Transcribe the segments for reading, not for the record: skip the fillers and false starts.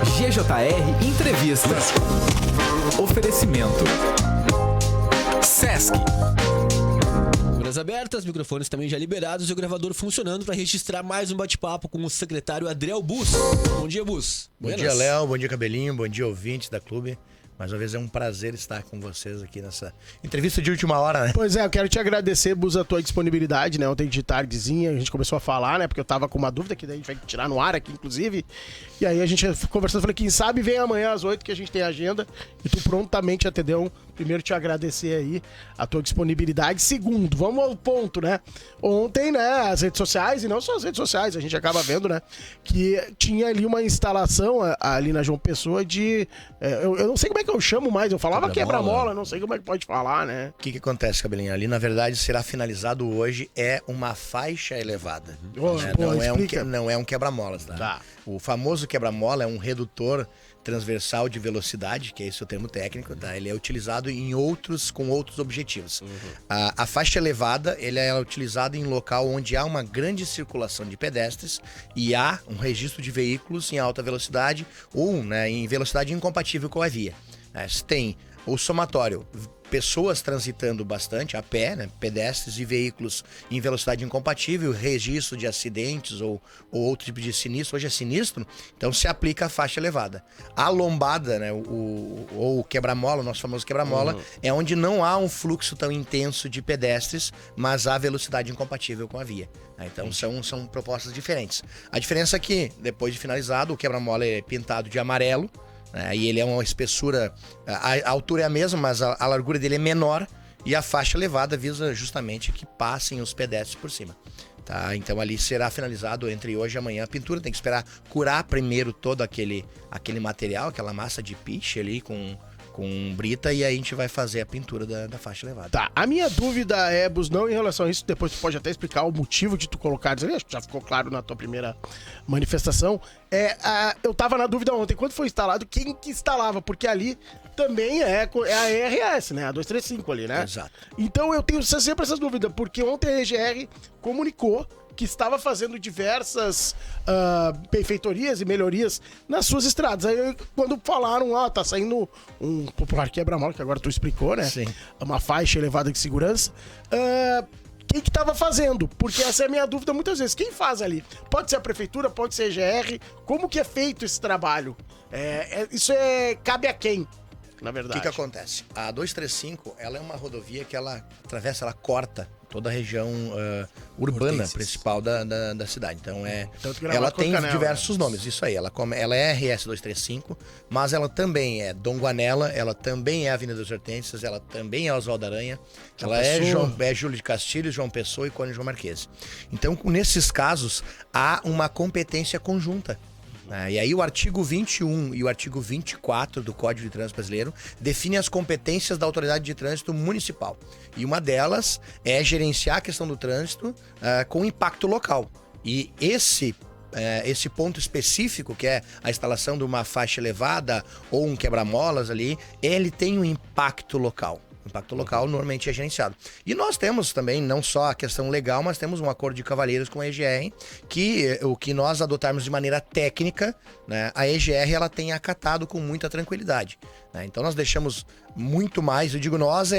GJR Entrevistas. Oferecimento Sesc. Câmeras abertas, microfones também já liberados e o gravador funcionando para registrar mais um bate-papo com o secretário Adriel Bus. Bom dia, Bus. Bom dia, Léo. Bom dia, Cabelinho. Bom dia, ouvintes da Clube. Mais uma vez é um prazer estar com vocês aqui nessa entrevista de última hora, né? Pois é, eu quero te agradecer, Bus, a tua disponibilidade, né? Ontem de tardezinha a gente começou a falar, né? Porque eu tava com uma dúvida que daí a gente vai tirar no ar aqui, inclusive. E aí a gente conversando, falei, quem sabe vem amanhã às 8 que a gente tem agenda. E tu prontamente atendeu. Primeiro, te agradecer aí a tua disponibilidade. Segundo, vamos ao ponto, né? Ontem, né, as redes sociais, e não só as redes sociais, a gente acaba vendo, né, que tinha ali uma instalação ali na João Pessoa de... eu não sei como é que eu chamo mais, eu falava quebra-mola, não sei como é que pode falar, né? O que acontece, Cabelinho? Ali, na verdade, será finalizado hoje é uma faixa elevada. Não é um quebra-molas, tá? O famoso quebra-mola é um redutor transversal de velocidade, que é esse o termo técnico, tá? Ele é utilizado com outros objetivos. A faixa elevada, ele é utilizada em local onde há uma grande circulação de pedestres e há um registro de veículos em alta velocidade ou, né, em velocidade incompatível com a via. Se tem o somatório, pessoas transitando bastante a pé, né, pedestres e veículos em velocidade incompatível, registro de acidentes ou outro tipo de sinistro, hoje é sinistro, então se aplica a faixa elevada. A lombada, né, ou o quebra-mola, o nosso famoso quebra-mola, é onde não há um fluxo tão intenso de pedestres, mas há velocidade incompatível com a via. Então são propostas diferentes. A diferença é que, depois de finalizado, o quebra-mola é pintado de amarelo, e ele é uma espessura, a altura é a mesma, mas a largura dele é menor, e a faixa elevada visa justamente que passem os pedestres por cima. Tá? Então ali será finalizado entre hoje e amanhã a pintura, tem que esperar curar primeiro todo aquele material, aquela massa de piche ali com brita, e aí a gente vai fazer a pintura da faixa elevada. Tá, a minha dúvida é, Bus, não em relação a isso, depois tu pode até explicar o motivo de tu colocar, acho que já ficou claro na tua primeira manifestação, eu tava na dúvida ontem, quando foi instalado, quem que instalava, porque ali também é a RS, né, a 235 ali, né? Exato. Então eu tenho sempre essas dúvidas, porque ontem a EGR comunicou que estava fazendo diversas benfeitorias e melhorias nas suas estradas. Aí quando falaram, tá saindo um popular quebra-mola, que agora tu explicou, né? Sim. Uma faixa elevada de segurança. Quem que estava fazendo? Porque essa é a minha dúvida muitas vezes. Quem faz ali? Pode ser a prefeitura, pode ser a EGR. Como que é feito esse trabalho? Cabe a quem? Na verdade. O que acontece? A 235, ela é uma rodovia que ela atravessa, ela corta toda a região urbana principal da cidade. Então ela tem diversos nomes, isso aí. Ela é RS 235, mas ela também é Dom Guanella, ela também é Avenida das Hortênsias, ela também é Oswaldo Aranha, ela é Júlio de Castilhos, João Pessoa e Cone João Marquês. Então, nesses casos, há uma competência conjunta. E aí o artigo 21 e o artigo 24 do Código de Trânsito Brasileiro definem as competências da Autoridade de Trânsito Municipal. E uma delas é gerenciar a questão do trânsito com impacto local. E esse ponto específico, que é a instalação de uma faixa elevada ou um quebra-molas ali, ele tem um impacto local. O impacto local normalmente é gerenciado. E nós temos também, não só a questão legal, mas temos um acordo de cavalheiros com a EGR, que o que nós adotarmos de maneira técnica, né, a EGR ela tem acatado com muita tranquilidade. Né? Então nós deixamos muito mais, eu digo nós,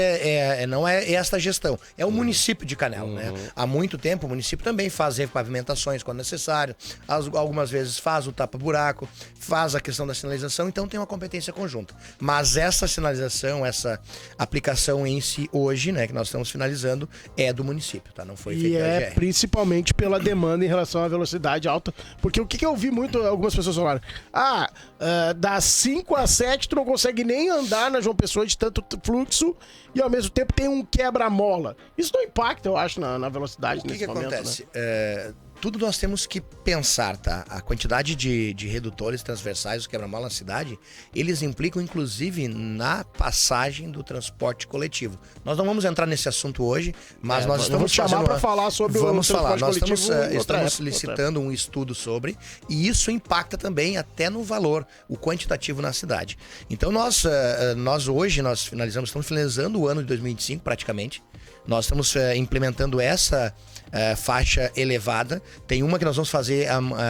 não é esta gestão, é o município de Canela. Né? Há muito tempo o município também faz repavimentações quando necessário, algumas vezes faz o tapa-buraco, faz a questão da sinalização, então tem uma competência conjunta. Mas essa sinalização, essa aplicação em si hoje, né, que nós estamos finalizando, é do município, tá? Não foi feito pela GR. Principalmente pela demanda em relação à velocidade alta, porque o que eu vi muito, algumas pessoas falaram, das 5 às 7 tu não consegue nem andar na João Pessoa de tanto fluxo e ao mesmo tempo tem um quebra-mola. Isso não impacta, eu acho, na velocidade nesse momento. O que acontece? Né? Tudo nós temos que pensar, tá? A quantidade de redutores transversais, os quebra-mola na cidade, eles implicam inclusive na passagem do transporte coletivo. Nós não vamos entrar nesse assunto hoje, mas nós estamos chamar para falar sobre o transporte coletivo. Estamos licitando um estudo sobre, e isso impacta também até no valor, o quantitativo na cidade. Então nós hoje estamos finalizando o ano de 2025 praticamente. Nós estamos implementando essa faixa elevada, Tem uma que nós vamos fazer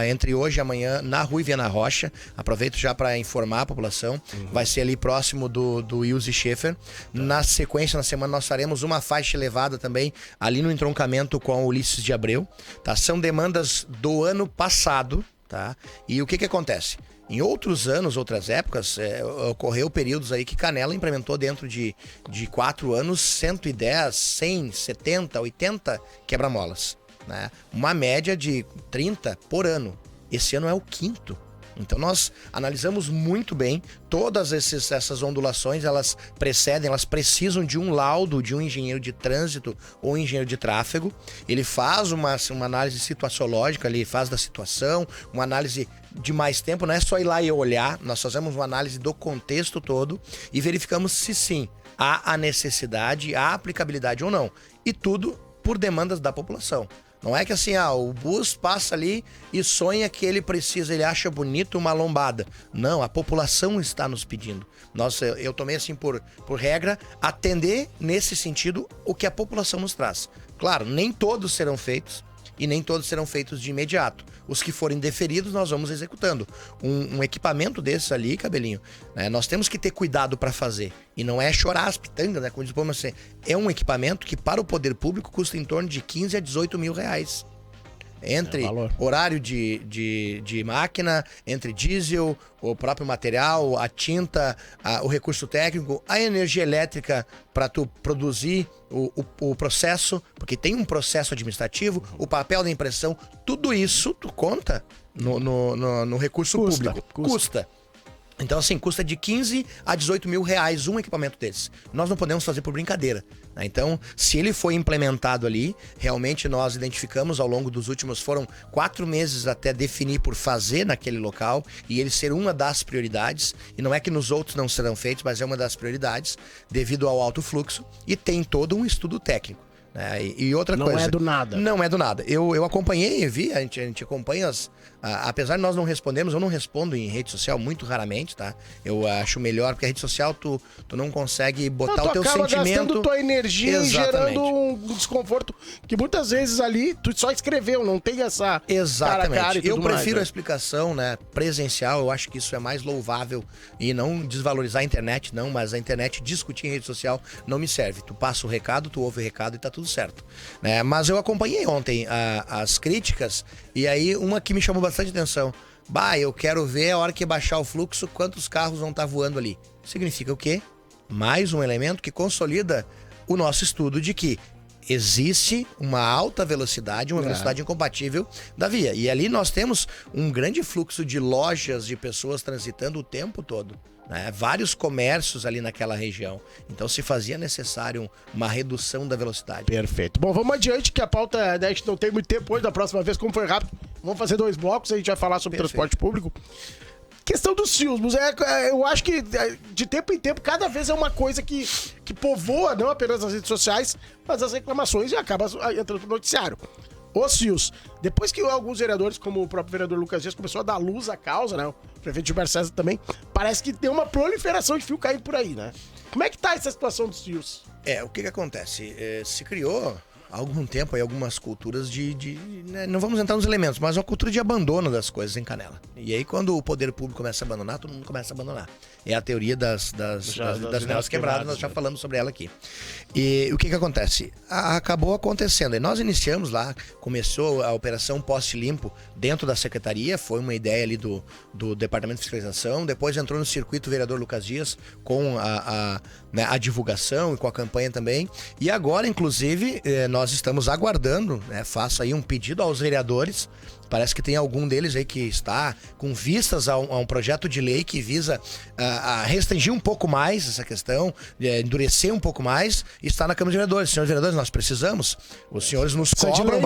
entre hoje e amanhã na Rua Viana Rocha. Aproveito já para informar a população. Vai ser ali próximo do Ilse Schaefer. Na sequência, na semana, nós faremos uma faixa elevada também ali no entroncamento com o Ulisses de Abreu. Tá? São demandas do ano passado. Tá? E o que acontece? Em outros anos, outras épocas, ocorreu períodos aí que Canela implementou dentro de 4 anos 110, 100, 70, 80 quebra-molas. Né? Uma média de 30 por ano. Esse ano é o 5º. Então nós analisamos muito bem todas essas ondulações, elas precisam de um laudo de um engenheiro de trânsito ou engenheiro de tráfego. Ele faz uma análise situaciológica, ele faz da situação, uma análise de mais tempo, não é só ir lá e olhar, nós fazemos uma análise do contexto todo e verificamos se sim, há a necessidade, há a aplicabilidade ou não. E tudo por demandas da população. Não é que assim, o bus passa ali e sonha que ele acha bonito uma lombada. Não, a população está nos pedindo. Eu tomei assim por regra, atender nesse sentido o que a população nos traz. Claro, nem todos serão feitos e nem todos serão feitos de imediato. Os que forem deferidos, nós vamos executando. Um equipamento desses ali, Cabelinho, né, nós temos que ter cuidado para fazer. E não é chorar as pitangas, né? Como diz o povo, assim, é um equipamento que para o poder público custa em torno de 15 a 18 mil reais. Entre horário de máquina, entre diesel, o próprio material, a tinta, o recurso técnico, a energia elétrica para tu produzir o processo, porque tem um processo administrativo, o papel da impressão, tudo isso tu conta no recurso público. Custa. Então, assim, custa de 15 a 18 mil reais um equipamento desse. Nós não podemos fazer por brincadeira. Né? Então, se ele foi implementado ali, realmente nós identificamos ao longo dos últimos, foram 4 meses até definir por fazer naquele local e ele ser uma das prioridades. E não é que nos outros não serão feitos, mas é uma das prioridades devido ao alto fluxo e tem todo um estudo técnico. E outra coisa... Não é do nada. Não é do nada. Eu acompanhei, vi, a gente acompanha apesar de nós não respondermos, eu não respondo em rede social muito raramente, tá? Eu acho melhor, porque a rede social tu não consegue botar o teu sentimento... Tu acaba gastando tua energia e gerando um desconforto que muitas vezes ali tu só escreveu, não tem essa Exatamente. cara a cara e tudo eu prefiro mais, a explicação, né, presencial, eu acho que isso é mais louvável e não desvalorizar a internet, não, mas a internet discutir em rede social não me serve. Tu passa o recado, tu ouve o recado e tá tudo certo. Né? Mas eu acompanhei ontem as críticas e aí uma que me chamou bastante atenção. Eu quero ver a hora que baixar o fluxo, quantos carros vão estar voando ali. Significa o quê? Mais um elemento que consolida o nosso estudo de que existe uma alta velocidade, uma velocidade incompatível da via. E ali nós temos um grande fluxo de lojas, de pessoas transitando o tempo todo. Né? Vários comércios ali naquela região. Então se fazia necessário uma redução da velocidade. Perfeito. Bom, vamos adiante, que a pauta, né, a gente não tem muito tempo hoje, da próxima vez, como foi rápido, vamos fazer 2 blocos, a gente vai falar sobre transporte público. Questão dos fios, eu acho que de tempo em tempo, cada vez é uma coisa que povoa, não apenas as redes sociais, mas as reclamações e acaba entrando no noticiário. Os fios. Depois que alguns vereadores, como o próprio vereador Lucas Dias, começou a dar luz à causa, né? O prefeito Gilberto César também, parece que tem uma proliferação de fio caindo por aí, né? Como é que tá essa situação dos fios? O que acontece? Se criou há algum tempo aí algumas culturas né, não vamos entrar nos elementos, mas uma cultura de abandono das coisas em Canela. E aí quando o poder público começa a abandonar, todo mundo começa a abandonar. É a teoria das janelas quebradas, nós já falamos sobre ela aqui. E o que acontece? Acabou acontecendo. E nós iniciamos lá, começou a operação Poste Limpo dentro da secretaria, foi uma ideia ali do Departamento de Fiscalização, depois entrou no circuito o vereador Lucas Dias com a divulgação e com a campanha também. E agora, inclusive, nós estamos aguardando, né, faço aí um pedido aos vereadores. Parece que tem algum deles aí que está com vistas a um projeto de lei que visa a restringir um pouco mais essa questão, endurecer um pouco mais, e está na Câmara de Vereadores. Senhores vereadores, nós precisamos. Os senhores nos cobram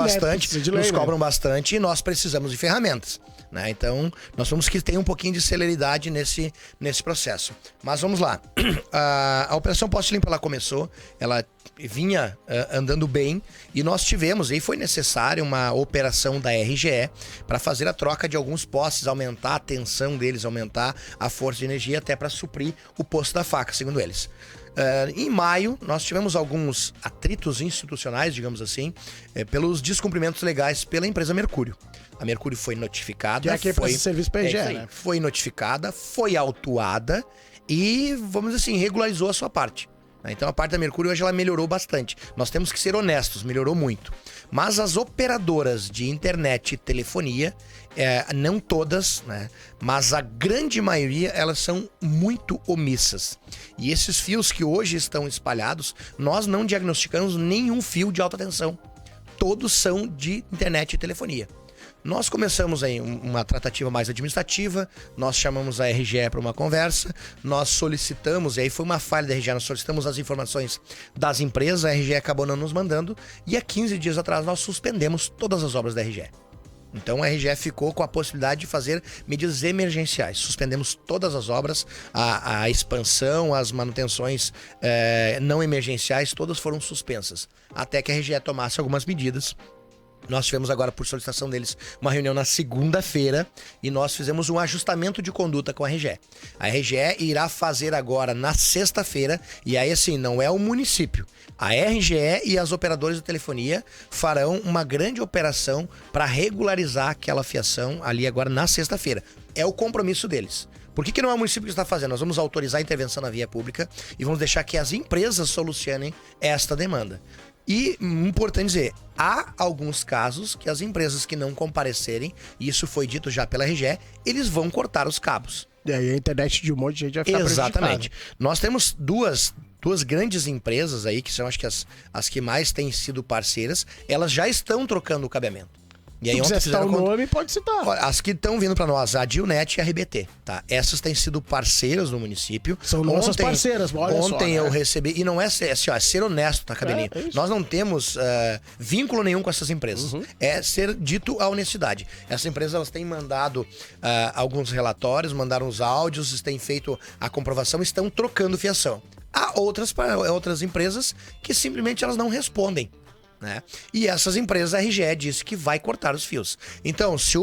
bastante e nós precisamos de ferramentas. Né? Então, nós vamos que ter um pouquinho de celeridade nesse processo. Mas vamos lá. A Operação Poste Limpo, ela começou, ela vinha andando bem e nós tivemos, e foi necessária uma operação da RGE para fazer a troca de alguns postes, aumentar a tensão deles, aumentar a força de energia, até para suprir o posto da faca, segundo eles. Em maio, nós tivemos alguns atritos institucionais, digamos assim, pelos descumprimentos legais pela empresa Mercúrio. A Mercúrio foi notificada. Que é aqui para esse serviço PGE, né? Foi notificada, foi autuada e, vamos dizer assim, regularizou a sua parte. Então a parte da Mercúrio hoje ela melhorou bastante. Nós temos que ser honestos, melhorou muito. Mas as operadoras de internet e telefonia, não todas, né? Mas a grande maioria, elas são muito omissas. E esses fios que hoje estão espalhados, nós não diagnosticamos nenhum fio de alta tensão. Todos são de internet e telefonia. Nós começamos aí uma tratativa mais administrativa, nós chamamos a RGE para uma conversa, nós solicitamos, e aí foi uma falha da RGE, nós solicitamos as informações das empresas, a RGE acabou não nos mandando, e há 15 dias atrás nós suspendemos todas as obras da RGE. Então a RGE ficou com a possibilidade de fazer medidas emergenciais. Suspendemos todas as obras, a expansão, as manutenções não emergenciais, todas foram suspensas, até que a RGE tomasse algumas medidas. Nós tivemos agora, por solicitação deles, uma reunião na segunda-feira e nós fizemos um ajustamento de conduta com a RGE. A RGE irá fazer agora na sexta-feira, e aí assim, não é o município. A RGE e as operadoras de telefonia farão uma grande operação para regularizar aquela fiação ali agora na sexta-feira. É o compromisso deles. Por que não é o município que está fazendo? Nós vamos autorizar a intervenção na via pública e vamos deixar que as empresas solucionem esta demanda. E, importante dizer, há alguns casos que as empresas que não comparecerem, e isso foi dito já pela RGE, eles vão cortar os cabos. E aí a internet de um monte de gente vai ficar Exatamente. Nós temos duas grandes empresas aí, que são acho que as que mais têm sido parceiras, elas já estão trocando o cabeamento. E aí, se quiser citar o nome, pode citar. As que estão vindo para nós, a Dilnet e a RBT, tá? Essas têm sido parceiras no município. São nossas parceiras, olha só. Ontem eu recebi, e não é ser, assim, ó, é ser honesto, tá, Cabelinho? Nós não temos vínculo nenhum com essas empresas. É ser dito a honestidade. Essas empresas, elas têm mandado alguns relatórios, mandaram os áudios, têm feito a comprovação, estão trocando fiação. Há outras empresas que simplesmente elas não respondem. Né? E essas empresas, a RGE disse que vai cortar os fios. Então, se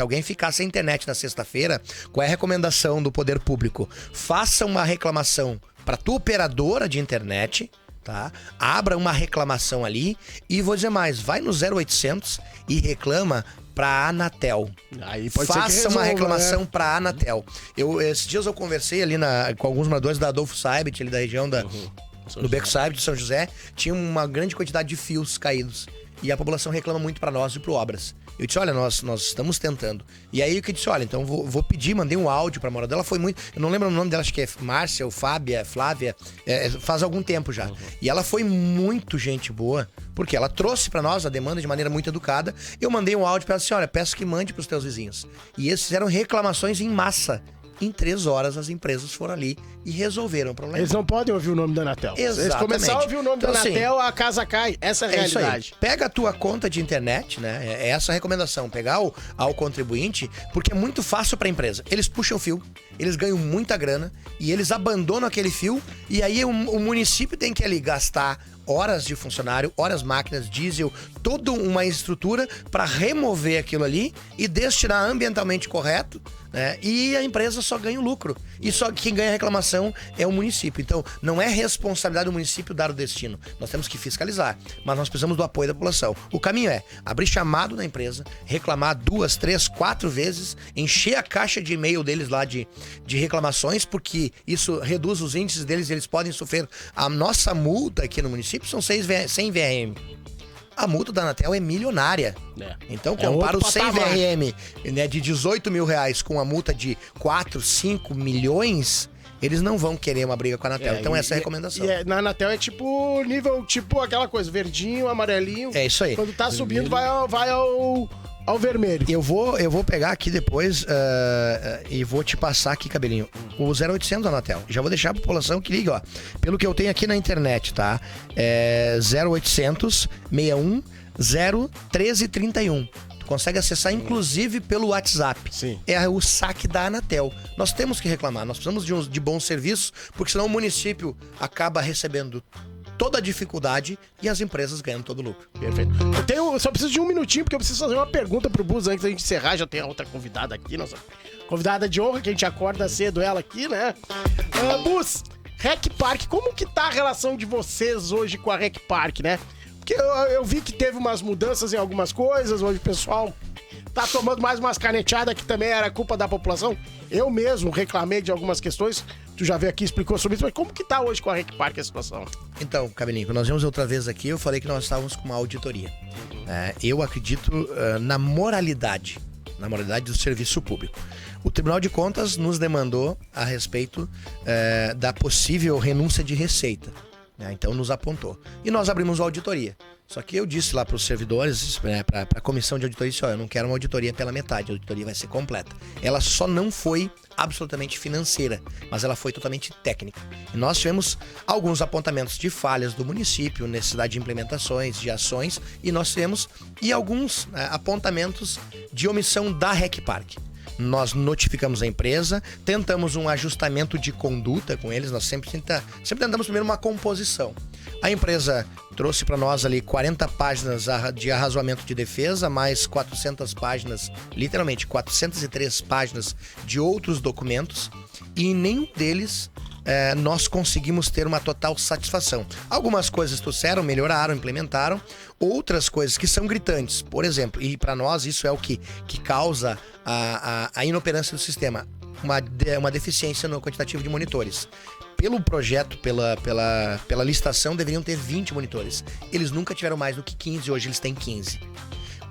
alguém ficar sem internet na sexta-feira, qual é a recomendação do poder público? Faça uma reclamação para tua operadora de internet, tá? Abra uma reclamação ali e vou dizer mais, vai no 0800 e reclama para a Anatel. Aí pode Faça ser que resolva, uma reclamação, né? para a Anatel. Esses dias eu conversei ali com alguns moradores da Adolfo Saibit, ali da região no Beco Saibit de São José, tinha uma grande quantidade de fios caídos. E a população reclama muito para nós e pro Obras. Eu disse, olha, nós estamos tentando. E aí eu disse, olha, então vou pedir, mandei um áudio pra moradora. Ela foi muito, eu não lembro o nome dela, acho que é Márcia ou Fábia, Flávia, faz algum tempo já. E ela foi muito gente boa, porque ela trouxe pra nós a demanda de maneira muito educada. Eu mandei um áudio pra ela, assim, olha, peço que mande pros teus vizinhos. E eles fizeram reclamações em massa. Em 3 horas as empresas foram ali e resolveram o problema. Eles não podem ouvir o nome da Anatel. Exatamente. Eles começarem a ouvir o nome da Anatel, a casa cai. Essa é a realidade. Isso aí. Pega a tua conta de internet, né? É essa a recomendação. Pegar ao contribuinte, porque é muito fácil para a empresa. Eles puxam o fio, eles ganham muita grana e eles abandonam aquele fio e aí o município tem que ali gastar horas de funcionário, horas máquinas, diesel, toda uma estrutura para remover aquilo ali e destinar ambientalmente correto, né? E a empresa só ganha o lucro. E só quem ganha a reclamação é o município. Então, não é responsabilidade do município dar o destino. Nós temos que fiscalizar, mas nós precisamos do apoio da população. O caminho é abrir chamado na empresa, reclamar 2, 3, 4 vezes, encher a caixa de e-mail deles lá de reclamações, porque isso reduz os índices deles, eles podem sofrer a nossa multa aqui no município. São 100 VRM. A multa da Anatel é milionária. Então, compara o 100 VRM, né, de 18 mil reais com a multa de 4, 5 milhões, eles não vão querer uma briga com a Anatel. Então, essa é a recomendação. Na Anatel é tipo nível, tipo aquela coisa, verdinho, amarelinho. É isso aí. Quando tá subindo, vai ao vermelho. Eu vou pegar aqui depois e vou te passar aqui, Cabelinho, o 0800 da Anatel. Já vou deixar a população que liga, ó. Pelo que eu tenho aqui na internet, tá? É 0800 61 01331. Tu consegue acessar, inclusive, pelo WhatsApp. Sim. É o saque da Anatel. Nós temos que reclamar, nós precisamos de bons serviços, porque senão o município acaba recebendo toda a dificuldade e as empresas ganhando todo o lucro. Perfeito. Eu só preciso de um minutinho, porque eu preciso fazer uma pergunta pro Bus antes da gente encerrar. Já tem a outra convidada aqui, nossa convidada de honra, que a gente acorda cedo ela aqui, né? Bus, Rec Park, como que tá a relação de vocês hoje com a Rec Park, né? Porque eu vi que teve umas mudanças em algumas coisas, hoje o pessoal tá tomando mais umas caneteadas que também era culpa da população. Eu mesmo reclamei de algumas questões, tu já veio aqui e explicou sobre isso, mas como que tá hoje com a Rec Park a situação? Então, Cabelinho, quando nós vimos outra vez aqui, eu falei que nós estávamos com uma auditoria. Eu acredito na moralidade do serviço público. O Tribunal de Contas nos demandou a respeito da possível renúncia de receita. Então nos apontou. E nós abrimos a auditoria. Só que eu disse lá para os servidores, para a comissão de auditoria, eu não quero uma auditoria pela metade, a auditoria vai ser completa. Ela só não foi absolutamente financeira, mas ela foi totalmente técnica. E nós tivemos alguns apontamentos de falhas do município, necessidade de implementações, de ações, e nós tivemos alguns apontamentos de omissão da Rec Park. Nós notificamos a empresa, tentamos um ajustamento de conduta com eles, nós sempre tentamos primeiro uma composição. A empresa trouxe para nós ali 40 páginas de arrazoamento de defesa, mais 400 páginas, literalmente 403 páginas de outros documentos, e em nenhum deles nós conseguimos ter uma total satisfação. Algumas coisas trouxeram, melhoraram, implementaram, outras coisas que são gritantes, por exemplo, e para nós isso é o que causa a inoperância do sistema, uma deficiência no quantitativo de monitores. Pelo projeto, pela licitação, deveriam ter 20 monitores. Eles nunca tiveram mais do que 15, hoje eles têm 15.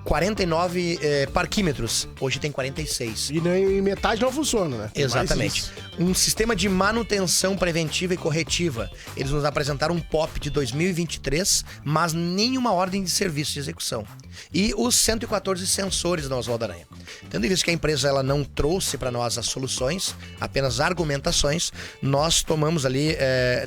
49 parquímetros, hoje tem 46. E nem metade não funciona, né? Exatamente. Um sistema de manutenção preventiva e corretiva. Eles nos apresentaram um POP de 2023, mas nenhuma ordem de serviço de execução. E os 114 sensores da Oswaldo Aranha. Tendo em vista que a empresa ela não trouxe para nós as soluções, apenas argumentações, nós tomamos ali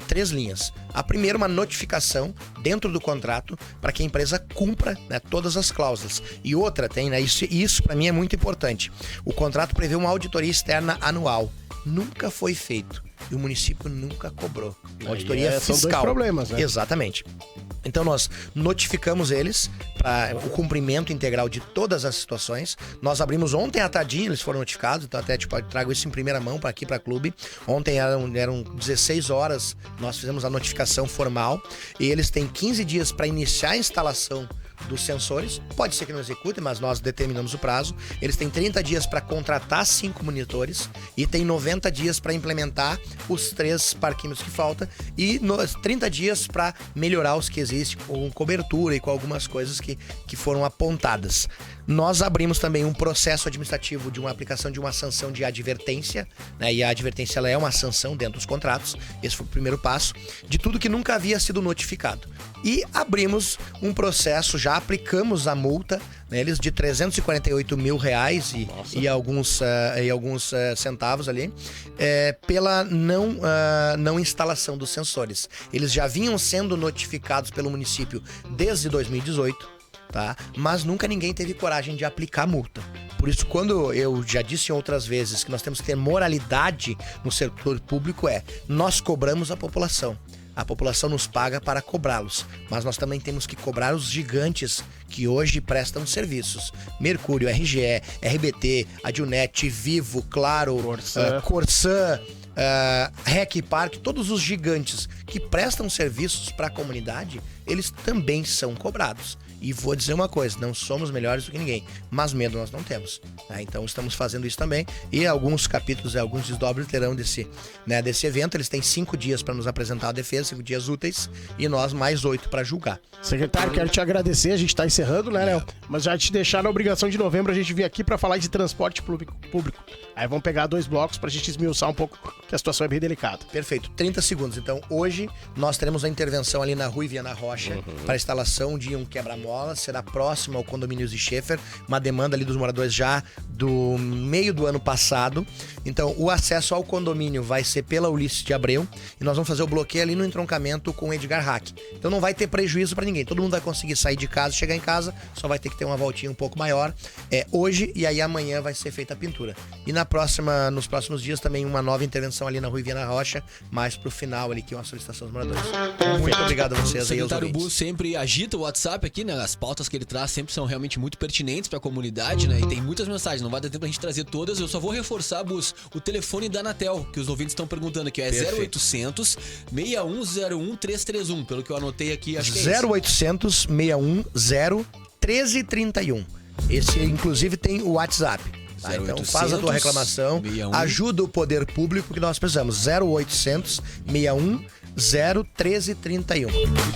3 linhas. A primeira, uma notificação dentro do contrato para que a empresa cumpra, né, todas as cláusulas. E outra tem, né, isso para mim é muito importante. O contrato prevê uma auditoria externa anual. Nunca foi feito. E o município nunca cobrou. Auditoria fiscal. São dois problemas, né? Exatamente. Então nós notificamos eles para o cumprimento integral de todas as situações. Nós abrimos ontem à tardinha, eles foram notificados, então até trago isso em primeira mão para aqui para clube. Ontem eram 16 horas, nós fizemos a notificação formal e eles têm 15 dias para iniciar a instalação dos sensores. Pode ser que não executem, mas nós determinamos o prazo. Eles têm 30 dias para contratar 5 monitores e tem 90 dias para implementar os 3 parquímetros que faltam e 30 dias para melhorar os que existem com cobertura e com algumas coisas que foram apontadas. Nós abrimos também um processo administrativo de uma aplicação de uma sanção de advertência, né? E a advertência ela é uma sanção dentro dos contratos. Esse foi o primeiro passo de tudo que nunca havia sido notificado. E abrimos um processo, já aplicamos a multa neles de R$348 mil e alguns centavos ali, pela não instalação dos sensores. Eles já vinham sendo notificados pelo município desde 2018, tá? Mas nunca ninguém teve coragem de aplicar a multa. Por isso, quando eu já disse em outras vezes que nós temos que ter moralidade no setor público, nós cobramos a população. A população nos paga para cobrá-los, mas nós também temos que cobrar os gigantes que hoje prestam serviços. Mercúrio, RGE, RBT, Adilnet, Vivo, Claro, Corsã, Rec Park, todos os gigantes que prestam serviços para a comunidade, eles também são cobrados. E vou dizer uma coisa, não somos melhores do que ninguém, mas medo nós não temos. Então estamos fazendo isso também e alguns capítulos, alguns desdobros terão desse evento. Eles têm 5 dias para nos apresentar a defesa, 5 dias úteis e nós mais 8 para julgar. Secretário, quero te agradecer, a gente está encerrando, né, Léo? Mas já te deixar na obrigação de novembro a gente vir aqui para falar de transporte público. Aí vamos pegar 2 blocos para a gente esmiuçar um pouco, que a situação é bem delicada. Perfeito, 30 segundos. Então hoje nós teremos a intervenção ali na Rua Viana Rocha para a instalação de um quebra-mola. Será próximo ao condomínio Schaefer, uma demanda ali dos moradores já do meio do ano passado. Então o acesso ao condomínio vai ser pela Ulisses de Abreu e nós vamos fazer o bloqueio ali no entroncamento com o Edgar Hack. Então não vai ter prejuízo para ninguém, todo mundo vai conseguir sair de casa, chegar em casa, só vai ter que ter uma voltinha um pouco maior hoje e aí amanhã vai ser feita a pintura. E na nos próximos dias também uma nova intervenção ali na Rua Viana Rocha, mais pro final ali, que é uma solicitação dos moradores. Muito obrigado a vocês aí, aos ouvintes. O secretário Bus sempre agita o WhatsApp aqui, né? As pautas que ele traz sempre são realmente muito pertinentes pra comunidade, né? E tem muitas mensagens, não vai dar tempo pra gente trazer todas. Eu só vou reforçar, Bus, o telefone da Anatel, que os ouvintes estão perguntando aqui. É 0800 6101 331, pelo que eu anotei aqui, acho que é 0800 610 1331. Esse, inclusive, tem o WhatsApp. Tá? Então faz a tua reclamação, 61. Ajuda o poder público que nós precisamos. 0800 610 1331.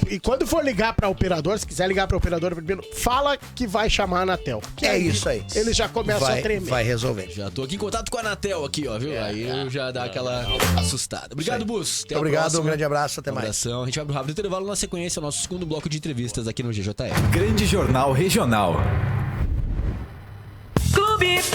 E quando for ligar pra operador, se quiser ligar pra operador primeiro, fala que vai chamar a Anatel. É isso aí. Ele já começa a tremer. Vai resolver. Já tô aqui em contato com a Anatel aqui, ó, viu? Aí eu já dá aquela assustada. Obrigado, Bus. Até obrigado, um grande abraço, até mais. Abração. A gente vai pro rápido intervalo na sequência, nosso segundo bloco de entrevistas aqui no GJR. Grande Jornal Regional. Clube